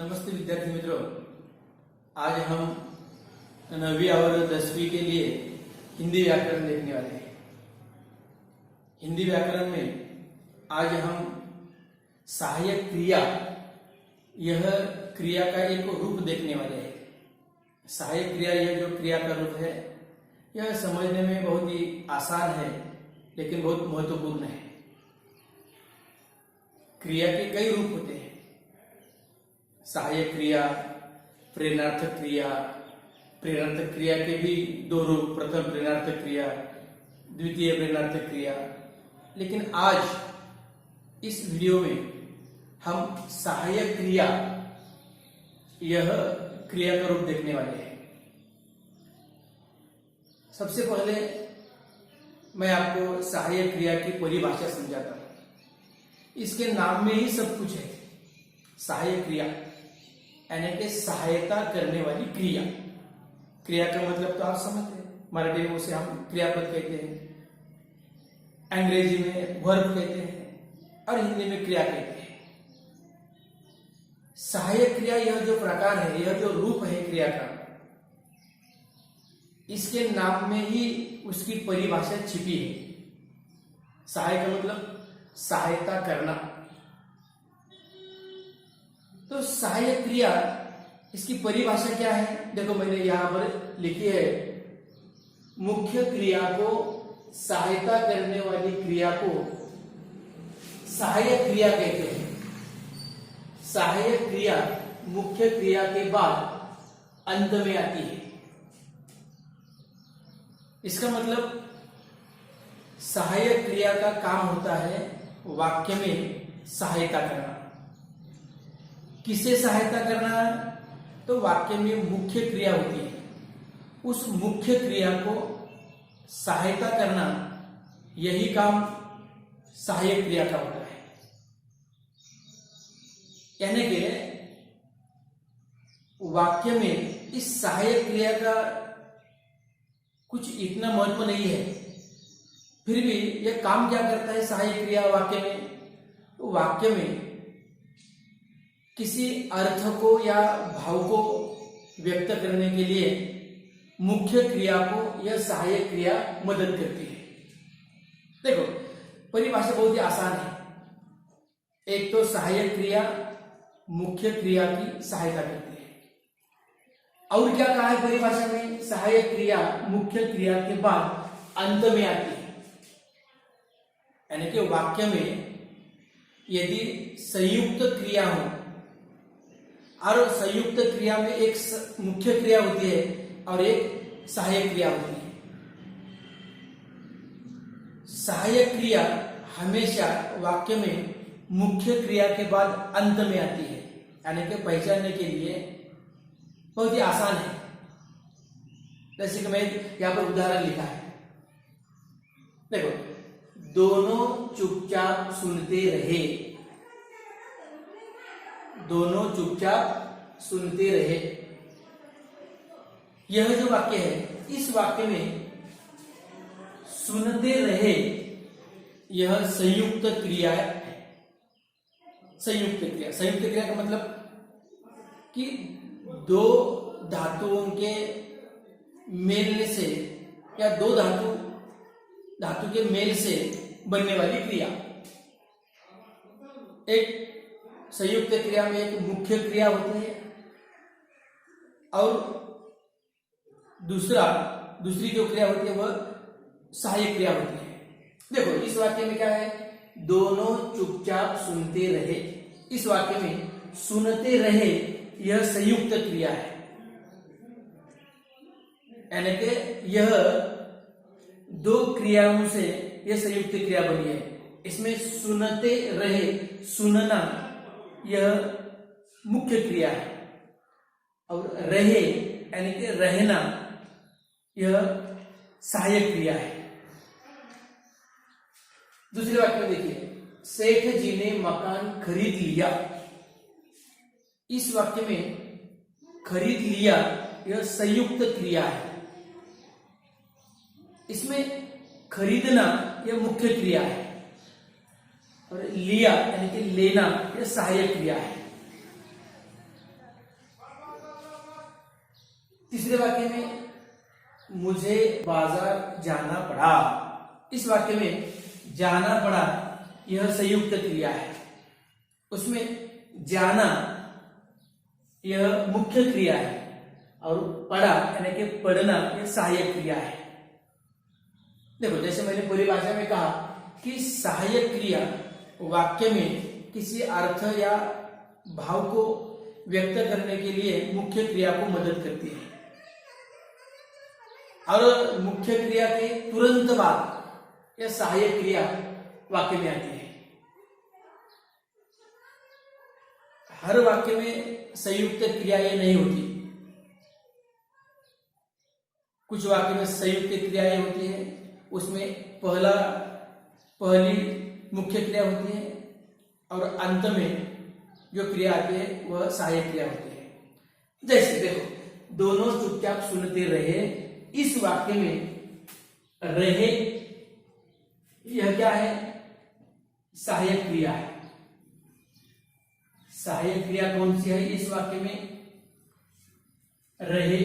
नमस्ते विद्यार्थी मित्रों, आज हम 9वीं और 10वीं के लिए हिंदी व्याकरण देखने वाले हैं। हिंदी व्याकरण में आज हम सहायक क्रिया, यह क्रिया का एक रूप देखने वाले हैं। सहायक क्रिया, यह जो क्रिया का रूप है, यह समझने में बहुत ही आसान है लेकिन बहुत महत्वपूर्ण है। क्रिया के कई रूप होते हैं। सहायक क्रिया, प्रेरणार्थक क्रिया। प्रेरणार्थक क्रिया के भी दो रूप, प्रथम प्रेरणार्थक क्रिया, द्वितीय प्रेरणार्थक क्रिया। लेकिन आज इस वीडियो में हम सहायक क्रिया, यह क्रिया का रूप देखने वाले हैं। सबसे पहले मैं आपको सहायक क्रिया की परिभाषा समझाता हूं। इसके नाम में ही सब कुछ है। सहायक क्रिया यानी कि सहायता करने वाली क्रिया। क्रिया का मतलब तो आप समझते हैं, मराठी में उसे हम क्रियापद कहते हैं, अंग्रेजी में वर्ब कहते हैं और हिंदी में क्रिया कहते हैं। सहायक क्रिया, यह जो प्रकार है, यह जो रूप है क्रिया का, इसके नाम में ही उसकी परिभाषा छिपी है। सहायक का मतलब सहायता करना। तो सहायक क्रिया, इसकी परिभाषा क्या है? देखो, मैंने यहां पर लिखी है, मुख्य क्रिया को सहायता करने वाली क्रिया को सहायक क्रिया कहते हैं। सहायक क्रिया मुख्य क्रिया के बाद अंत में आती है। इसका मतलब सहायक क्रिया का काम होता है वाक्य में सहायता करना। किसे सहायता करना? तो वाक्य में मुख्य क्रिया होती है, उस मुख्य क्रिया को सहायता करना, यही काम सहायक क्रिया का होता है। यानी कि वाक्य में इस सहायक क्रिया का कुछ इतना महत्व नहीं है, फिर भी यह काम क्या करता है सहायक क्रिया वाक्य में? तो वाक्य में किसी अर्थ को या भाव को व्यक्त करने के लिए मुख्य क्रिया को यह सहायक क्रिया मदद करती है। देखो, परिभाषा बहुत ही आसान है। एक तो सहायक क्रिया मुख्य क्रिया की सहायता करती है, और क्या कहा है परिभाषा में? सहायक क्रिया मुख्य क्रिया के बाद अंत में आती है। यानी कि वाक्य में यदि संयुक्त क्रिया हो, और संयुक्त क्रिया में एक मुख्य क्रिया होती है और एक सहायक क्रिया होती है। सहायक क्रिया हमेशा वाक्य में मुख्य क्रिया के बाद अंत में आती है। यानी कि पहचानने के लिए बहुत ही आसान है। जैसे कि मैं यहां पर उदाहरण लिखा है, देखो, दोनों चुपचाप सुनते रहे। दोनों चुपचाप सुनते रहे, यह जो वाक्य है, इस वाक्य में सुनते रहे, यह संयुक्त क्रिया है। संयुक्त क्रिया, संयुक्त क्रिया का मतलब कि दो धातुओं के मेल से या दो धातु के मेल से बनने वाली क्रिया। एक संयुक्त क्रिया में एक मुख्य क्रिया होती है और दूसरी जो क्रिया होती है वह सहायक क्रिया होती है। देखो, इस वाक्य में क्या है? दोनों चुपचाप सुनते रहे। इस वाक्य में सुनते रहे, यह संयुक्त क्रिया है। यानी कि यह दो क्रियाओं से यह संयुक्त क्रिया बनी है। इसमें सुनते रहे, सुनना, यह मुख्य क्रिया है, और रहे यानी कि रहना, यह सहायक क्रिया है। दूसरे वाक्य में देखिए, सेठ जी ने मकान खरीद लिया। इस वाक्य में खरीद लिया, यह संयुक्त क्रिया है। इसमें खरीदना, यह मुख्य क्रिया है, और लिया यानी कि लेना, यह सहायक क्रिया है। तीसरे वाक्य में मुझे बाजार जाना पड़ा। इस वाक्य में जाना पड़ा यह संयुक्त क्रिया है, उसमें जाना यह मुख्य क्रिया है और पढ़ा यानी कि पढ़ना यह सहायक क्रिया है। देखो, जैसे मैंने पूरी भाषा में कहा कि सहायक क्रिया वाक्य में किसी अर्थ या भाव को व्यक्त करने के लिए मुख्य क्रिया को मदद करती है, और मुख्य क्रिया के तुरंत बाद यह सहायक क्रिया वाक्य में आती है। हर वाक्य में संयुक्त क्रियाएं नहीं होती, कुछ वाक्य में संयुक्त क्रियाएं होती है, उसमें पहली मुख्य क्रिया होती है और अंत में जो क्रिया आती है वह सहायक क्रिया होती है। जैसे देखो, दोनों चुपचाप सुनते रहे, इस वाक्य में रहे यह क्या है? सहायक क्रिया है। सहायक क्रिया कौन सी है इस वाक्य में? रहे।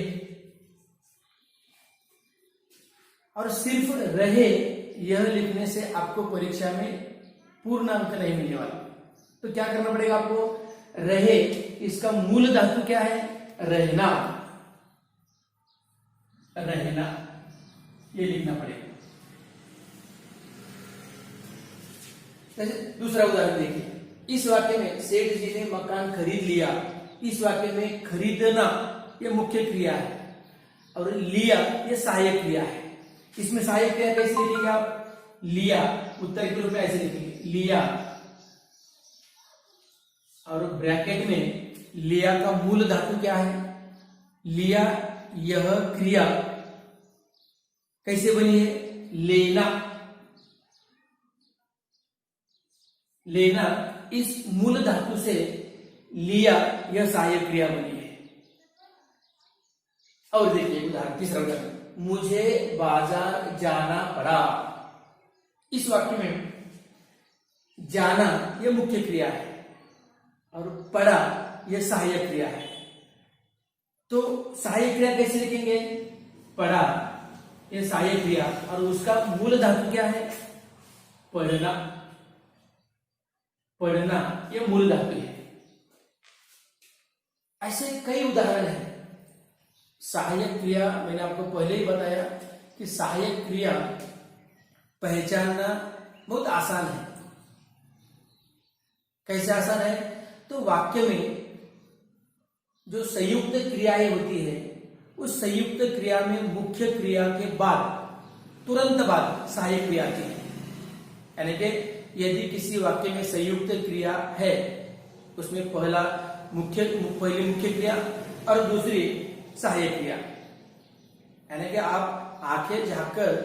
और सिर्फ रहे यह लिखने से आपको परीक्षा में पूर्ण अंक नहीं मिलने वाला। तो क्या करना पड़ेगा आपको? रहे, इसका मूल धातु क्या है? रहना। रहना ये लिखना पड़ेगा। दूसरा उदाहरण देखिए, इस वाक्य में सेठ जी ने मकान खरीद लिया। इस वाक्य में खरीदना यह मुख्य क्रिया है और लिया यह सहायक क्रिया है। इसमें सहायक क्रिया कैसे लिखेंगे आप? लिया, उत्तर के रूप में ऐसे लिखेंगे, लिया, और ब्रैकेट में लिया का मूल धातु क्या है? लिया। यह क्रिया कैसे बनी है? लेना। लेना, इस मूल धातु से लिया यह सहायक क्रिया बनी है। और देखिए उदाहरण, तीसरा उदाहरण, मुझे बाजार जाना पड़ा। इस वाक्य में जाना यह मुख्य क्रिया है और पढ़ा यह सहायक क्रिया है। तो सहायक क्रिया कैसे लिखेंगे? पढ़ा यह सहायक क्रिया और उसका मूल धातु क्या है? पढ़ना। पढ़ना यह मूल धातु है। ऐसे कई उदाहरण हैं। सहायक क्रिया मैंने आपको पहले ही बताया कि सहायक क्रिया पहचानना बहुत आसान है। कैसे आसान है? तो वाक्य में जो संयुक्त क्रियाएं होती है, उस संयुक्त क्रिया में मुख्य क्रिया के बाद तुरंत बाद सहायक क्रिया आती है। यानी कि यदि किसी वाक्य में संयुक्त क्रिया है, उसमें पहली मुख्य क्रिया और दूसरी सहायक क्रिया, यानी कि आप आंखें झांककर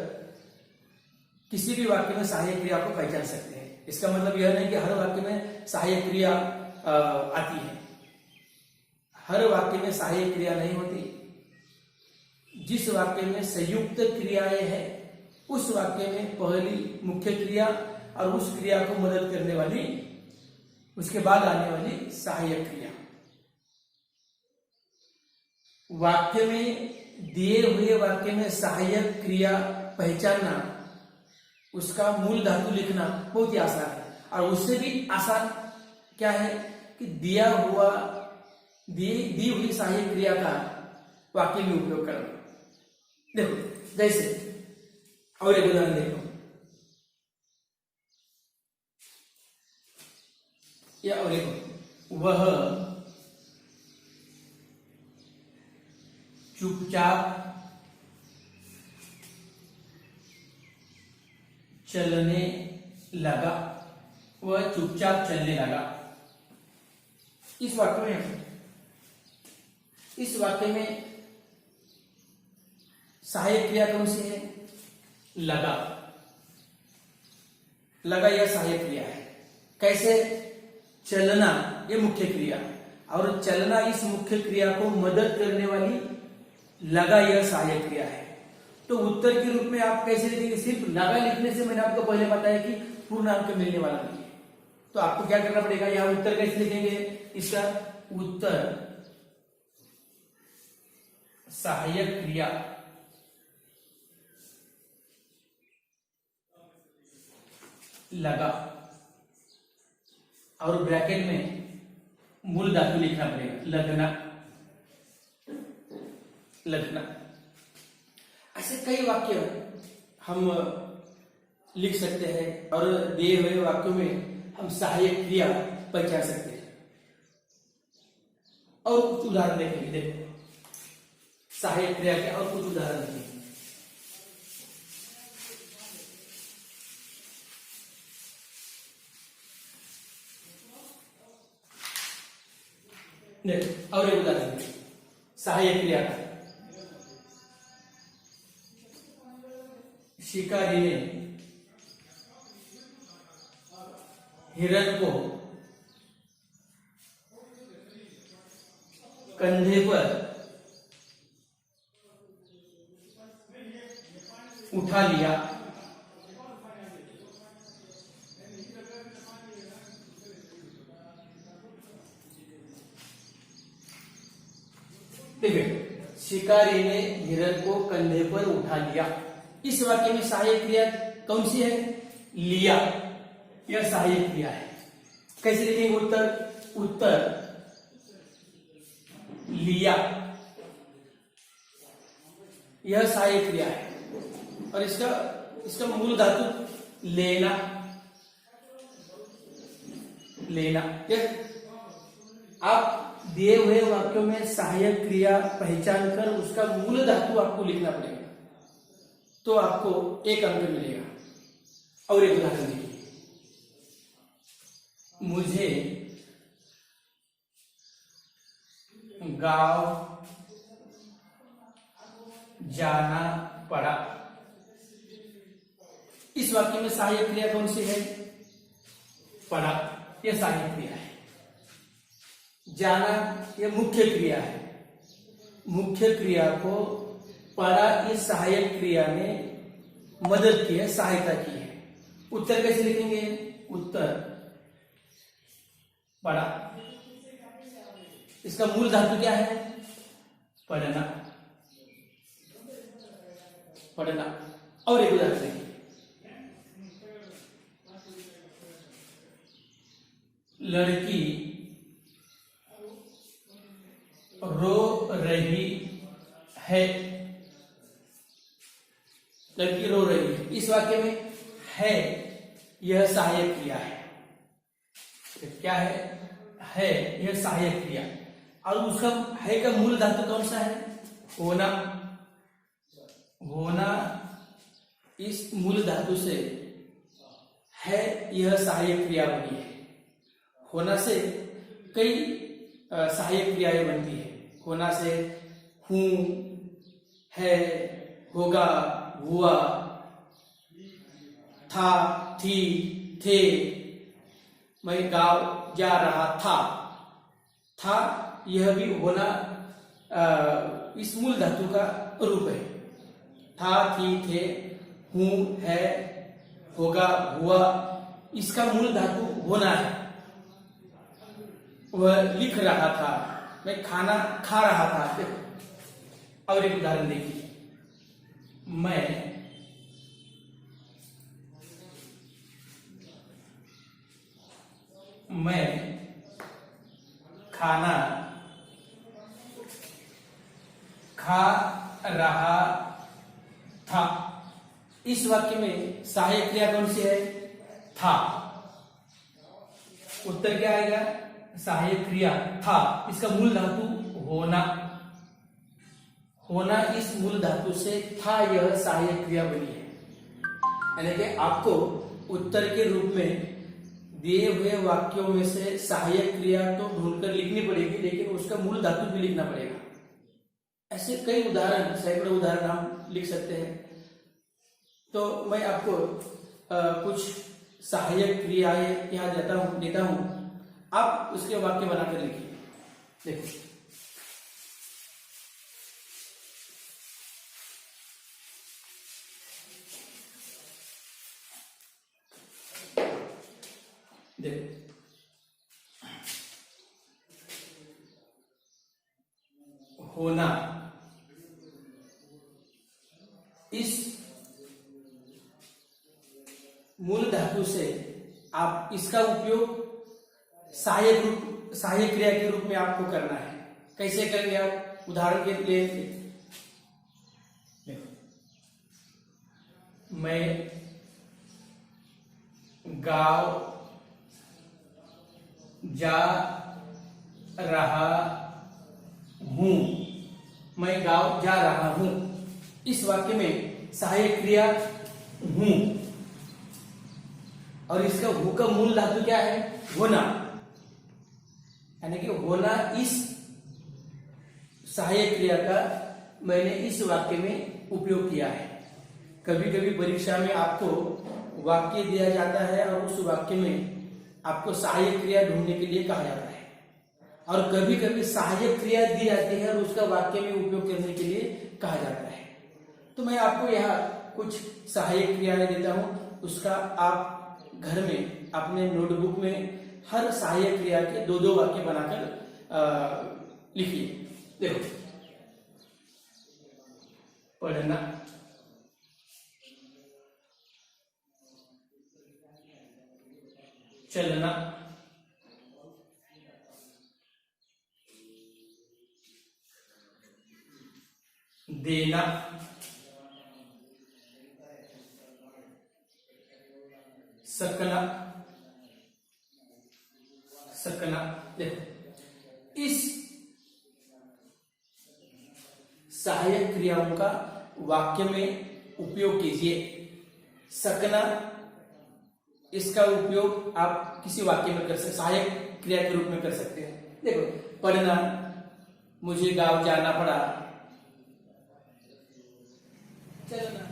किसी भी वाक्य में सहायक क्रिया को पहचान सकते हैं। इसका मतलब यह नहीं कि हर वाक्य में सहायक क्रिया आती है। हर वाक्य में सहायक क्रिया नहीं होती। जिस वाक्य में संयुक्त क्रियाएं हैं, उस वाक्य में पहली मुख्य क्रिया और उस क्रिया को मदद करने वाली, उसके बाद आने वाली सहायक क्रिया। वाक्य में दिए हुए वाक्य में सहायक क्रिया पहचानना, उसका मूल धातु लिखना बहुत ही आसान है। और उससे भी आसान क्या है कि दी हुई सहायक क्रिया का वाक्य में उपयोग करना। देखो, जैसे और एक उदाहरण देखो, या और एक, वह चुपचाप चलने लगा। वह चुपचाप चलने लगा। इस वाक्य में सहायक क्रिया कौन सी है? लगा। लगा यह सहायक क्रिया है। कैसे? चलना यह मुख्य क्रिया और चलना इस मुख्य क्रिया को मदद करने वाली लगा यह सहायक क्रिया है। तो उत्तर के रूप में आप कैसे लिखेंगे? सिर्फ लगा लिखने से मैंने आपको पहले बताया कि पूर्ण अंक मिलने वाला नहीं है। तो आपको क्या करना पड़ेगा? यहां उत्तर कैसे लिखेंगे? इसका उत्तर सहायक क्रिया लगा और ब्रैकेट में मूल धातु लिखना पड़ेगा, लगना, लगना। ऐसे कई वाक्य हम लिख सकते हैं और दिए हुए वाक्यों में हम सहायक क्रिया पहचान सकते हैं। और कुछ उदाहरण देखेंगे, देखो सहायक क्रिया के और कुछ उदाहरण देखेंगे। देखो और एक उदाहरण सहायक क्रिया का। शिकारी ने हिरण को कंधे पर उठा लिया। देखिए, शिकारी ने हिरण को कंधे पर उठा लिया। इस वाक्य में सहायक क्रिया कौन सी है? लिया। यह सहायक क्रिया है। कैसे लिखेंगे उत्तर? उत्तर लिया, यह सहायक क्रिया है। और इसका मूल धातु लेना, लेना। आप दिए हुए वाक्यों में सहायक क्रिया पहचान कर उसका मूल धातु आपको लिखना पड़ेगा, तो आपको एक अंक मिलेगा। और एक उदाहरण देखिए, मुझे गांव जाना पड़ा। इस वाक्य में सहायक क्रिया कौन सी है? पड़ा, यह सहायक क्रिया है। जाना यह मुख्य क्रिया है। मुख्य क्रिया को पड़ा इस सहायक क्रिया ने मदद की है, सहायता की है। उत्तर कैसे लिखेंगे? उत्तर पड़ा। इसका मूल धातु क्या है? पढ़ना, पढ़ना। और एक उदाहरण देखिए, लड़की रो रही है। लड़की रो रही है। इस वाक्य में है यह सहायक क्रिया है। क्या है यह सहायक क्रिया। और उसका है का मूल धातु कौन सा है? होना। होना इस मूल धातु से है यह सहायक क्रिया बनी है। होना से कई सहायक क्रियाएं बनती है। होना से हूं, है, होगा, हुआ, था, थी, थे। मैं गांव जा रहा था। था यह भी होना इस मूल धातु का रूप है। था, थी, थे, हूं, है, होगा, हुआ, इसका मूल धातु होना है। वह लिख रहा था, मैं खाना खा रहा था। देखो और एक उदाहरण देखिए, मैं खाना खा रहा था। इस वाक्य में सहायक क्रिया कौन सी है? था। उत्तर क्या आएगा? सहायक क्रिया था। इसका मूल धातु होना। होना इस मूल धातु से था यह सहायक क्रिया बनी है। यानी कि आपको उत्तर के रूप में दिए हुए वाक्यों में से सहायक क्रिया तो ढूंढकर लिखनी पड़ेगी, लेकिन उसका मूल धातु भी लिखना पड़ेगा। ऐसे कई उदाहरण, सैकड़ों उदाहरण हम लिख सकते हैं। तो मैं आपको कुछ सहायक क्रियाएं यहां देता हूं, आप उसके वाक्य बनाकर लिखिए। देखो, देखो होना, इस मूल धातु से आप इसका उपयोग सहायक क्रिया के रूप में आपको करना है। कैसे करेंगे आप? उदाहरण के लिए मैं गांव जा रहा हूं। मैं गांव जा रहा हूं, इस वाक्य में सहायक क्रिया हूं, और इसका हूं का मूल धातु क्या है? होना। यानी कि होना इस सहायक क्रिया का मैंने इस वाक्य में उपयोग किया है। कभी कभी परीक्षा में आपको वाक्य दिया जाता है और उस वाक्य में आपको सहायक क्रिया ढूंढने के लिए कहा जाता है, और कभी कभी सहायक क्रिया दी जाती है और उसका वाक्य में उपयोग करने के लिए कहा जाता है। तो मैं आपको यहाँ कुछ सहायक क्रियाएं देता हूं, उसका आप घर में अपने नोटबुक में हर सहायक क्रिया के दो दो वाक्य बनाकर लिखिए। देखो, पढ़ना, चलना, देना, सकना, सकना। देखो, इस सहायक क्रियाओं का वाक्य में उपयोग कीजिए। सकना, इसका उपयोग आप किसी वाक्य में कर सकते, सहायक क्रिया के रूप में कर सकते हैं। देखो, पढ़ना, मुझे गांव जाना पड़ा। चलना,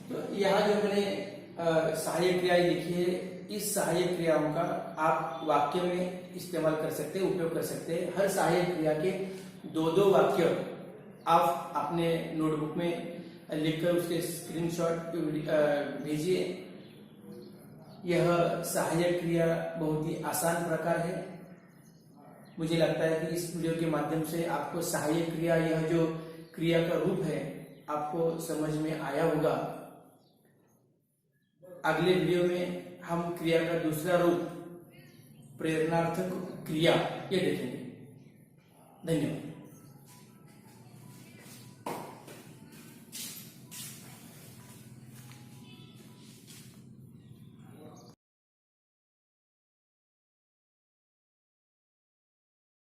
तो यहाँ जो मैंने सहायक क्रियाएं लिखी है, इस सहायक क्रियाओं का आप वाक्य में इस्तेमाल कर सकते हैं, उपयोग कर सकते हैं। हर सहायक क्रिया के दो दो वाक्य आप अपने नोटबुक में लिखकर उसके स्क्रीनशॉट भेजिए। यह सहायक क्रिया बहुत ही आसान प्रकार है। मुझे लगता है कि इस वीडियो के माध्यम से आपको सहायक क्रिया, यह जो क्रिया का रूप है, आपको समझ में आया होगा। अगले वीडियो में हम क्रिया का दूसरा रूप, प्रेरणार्थक क्रिया, ये देखेंगे। धन्यवाद।